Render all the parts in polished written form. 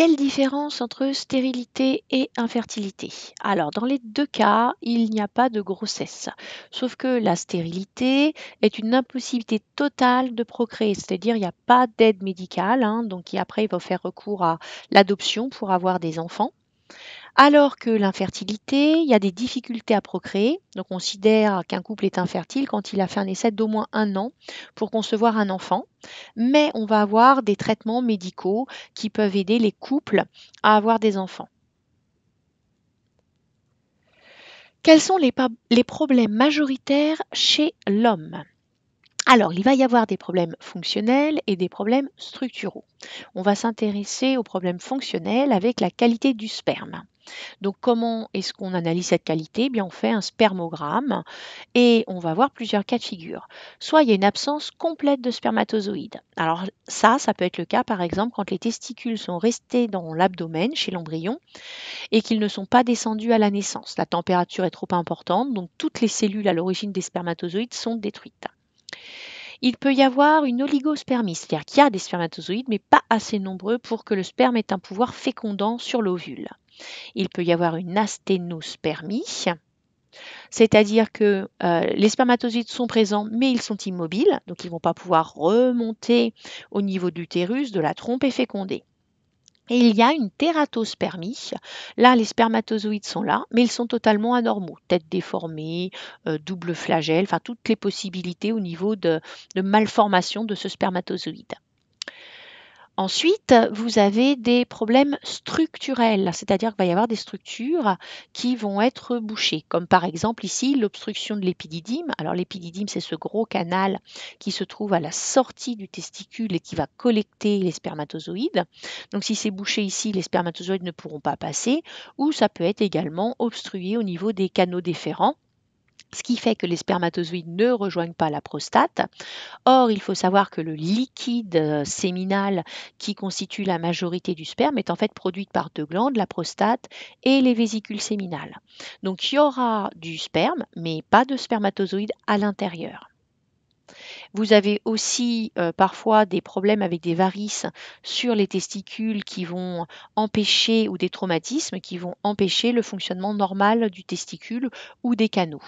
Quelle différence entre stérilité et infertilité? Alors, dans les 2 cas, il n'y a pas de grossesse. Sauf que la stérilité est une impossibilité totale de procréer, c'est-à-dire il n'y a pas d'aide médicale, hein, donc après il va faire recours à l'adoption pour avoir des enfants. Alors que l'infertilité, il y a des difficultés à procréer. Donc on considère qu'un couple est infertile quand il a fait un essai d'au moins 1 an pour concevoir un enfant. Mais on va avoir des traitements médicaux qui peuvent aider les couples à avoir des enfants. Quels sont les problèmes majoritaires chez l'homme? Alors, il va y avoir des problèmes fonctionnels et des problèmes structuraux. On va s'intéresser aux problèmes fonctionnels avec la qualité du sperme. Donc, comment est-ce qu'on analyse cette qualité? Eh bien, on fait un spermogramme et on va voir plusieurs cas de figure. Soit il y a une absence complète de spermatozoïdes. Alors ça peut être le cas par exemple quand les testicules sont restés dans l'abdomen chez l'embryon et qu'ils ne sont pas descendus à la naissance. La température est trop importante, donc toutes les cellules à l'origine des spermatozoïdes sont détruites. Il peut y avoir une oligospermie, c'est-à-dire qu'il y a des spermatozoïdes, mais pas assez nombreux pour que le sperme ait un pouvoir fécondant sur l'ovule. Il peut y avoir une asténospermie, c'est-à-dire que les spermatozoïdes sont présents, mais ils sont immobiles, donc ils ne vont pas pouvoir remonter au niveau de l'utérus, de la trompe et féconder. Et il y a une tératospermie. Là, les spermatozoïdes sont là, mais ils sont totalement anormaux. Tête déformée, double flagelle, enfin toutes les possibilités au niveau de malformation de ce spermatozoïde. Ensuite, vous avez des problèmes structurels, c'est-à-dire qu'il va y avoir des structures qui vont être bouchées, comme par exemple ici l'obstruction de l'épididyme. Alors l'épididyme, c'est ce gros canal qui se trouve à la sortie du testicule et qui va collecter les spermatozoïdes. Donc si c'est bouché ici, les spermatozoïdes ne pourront pas passer, ou ça peut être également obstrué au niveau des canaux déférents, ce qui fait que les spermatozoïdes ne rejoignent pas la prostate. Or, il faut savoir que le liquide séminal qui constitue la majorité du sperme est en fait produit par 2 glandes, la prostate et les vésicules séminales. Donc il y aura du sperme, mais pas de spermatozoïdes à l'intérieur. Vous avez aussi parfois des problèmes avec des varices sur les testicules qui vont empêcher, ou des traumatismes qui vont empêcher le fonctionnement normal du testicule ou des canaux.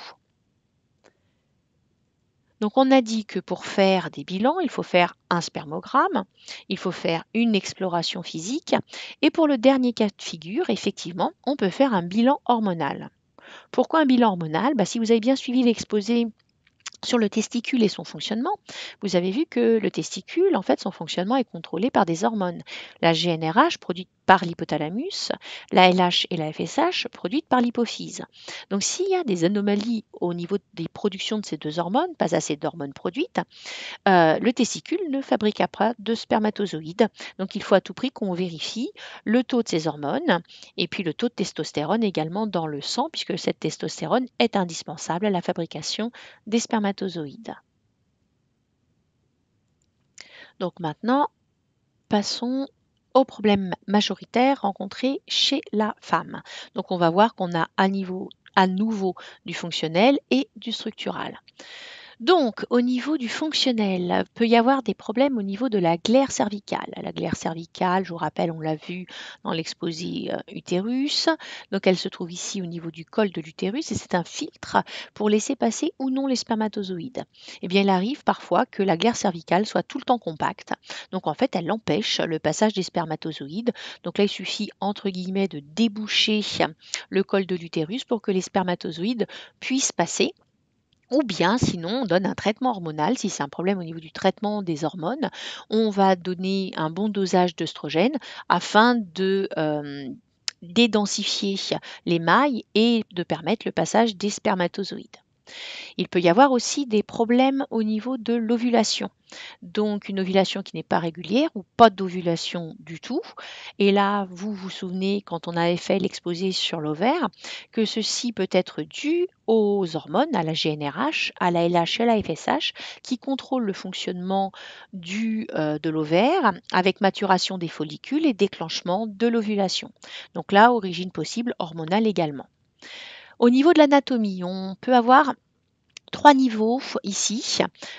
Donc on a dit que pour faire des bilans, il faut faire un spermogramme, il faut faire une exploration physique et pour le dernier cas de figure, effectivement, on peut faire un bilan hormonal. Pourquoi un bilan hormonal? Si vous avez bien suivi l'exposé sur le testicule et son fonctionnement, vous avez vu que le testicule, en fait, son fonctionnement est contrôlé par des hormones. La GnRH produite par l'hypothalamus, la LH et la FSH produites par l'hypophyse. Donc s'il y a des anomalies au niveau des productions de ces 2 hormones, pas assez d'hormones produites, le testicule ne fabriquera pas de spermatozoïdes. Donc il faut à tout prix qu'on vérifie le taux de ces hormones et puis le taux de testostérone également dans le sang, puisque cette testostérone est indispensable à la fabrication des spermatozoïdes. Donc maintenant, passons aux problèmes majoritaires rencontrés chez la femme. Donc on va voir qu'on a à nouveau du fonctionnel et du structural. Donc, au niveau du fonctionnel, peut y avoir des problèmes au niveau de la glaire cervicale. La glaire cervicale, je vous rappelle, on l'a vu dans l'exposé utérus. Donc, elle se trouve ici au niveau du col de l'utérus et c'est un filtre pour laisser passer ou non les spermatozoïdes. Eh bien, il arrive parfois que la glaire cervicale soit tout le temps compacte. Donc, en fait, elle empêche le passage des spermatozoïdes. Donc là, il suffit, entre guillemets, de déboucher le col de l'utérus pour que les spermatozoïdes puissent passer. Ou bien, sinon, on donne un traitement hormonal. Si c'est un problème au niveau du traitement des hormones, on va donner un bon dosage d'œstrogène afin d'édensifier les mailles et de permettre le passage des spermatozoïdes. Il peut y avoir aussi des problèmes au niveau de l'ovulation. Donc une ovulation qui n'est pas régulière ou pas d'ovulation du tout. Et là, vous vous souvenez quand on avait fait l'exposé sur l'ovaire, que ceci peut être dû aux hormones, à la GnRH, à la LH et à la FSH, qui contrôlent le fonctionnement de l'ovaire avec maturation des follicules et déclenchement de l'ovulation. Donc là, origine possible hormonale également. Au niveau de l'anatomie, on peut avoir 3 niveaux ici.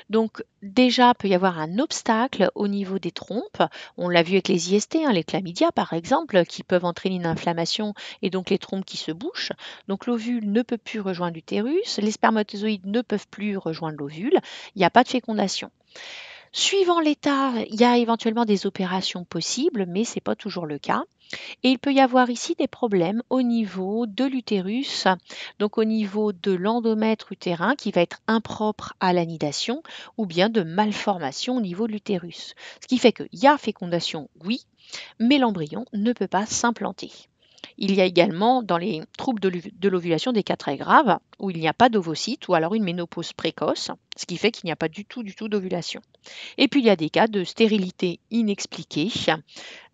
Donc déjà, il peut y avoir un obstacle au niveau des trompes. On l'a vu avec les IST, hein, les chlamydia par exemple, qui peuvent entraîner une inflammation et donc les trompes qui se bouchent. Donc l'ovule ne peut plus rejoindre l'utérus, les spermatozoïdes ne peuvent plus rejoindre l'ovule, il n'y a pas de fécondation. Suivant l'état, il y a éventuellement des opérations possibles, mais ce n'est pas toujours le cas. Et il peut y avoir ici des problèmes au niveau de l'utérus, donc au niveau de l'endomètre utérin qui va être impropre à l'anidation ou bien de malformation au niveau de l'utérus. Ce qui fait qu'il y a fécondation, oui, mais l'embryon ne peut pas s'implanter. Il y a également dans les troubles de l'ovulation des cas très graves où il n'y a pas d'ovocytes ou alors une ménopause précoce, ce qui fait qu'il n'y a pas du tout d'ovulation. Et puis il y a des cas de stérilité inexpliquée.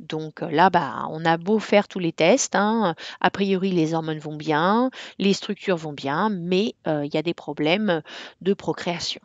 Donc là, bah, on a beau faire tous les tests, hein, a priori les hormones vont bien, les structures vont bien, mais il y a des problèmes de procréation.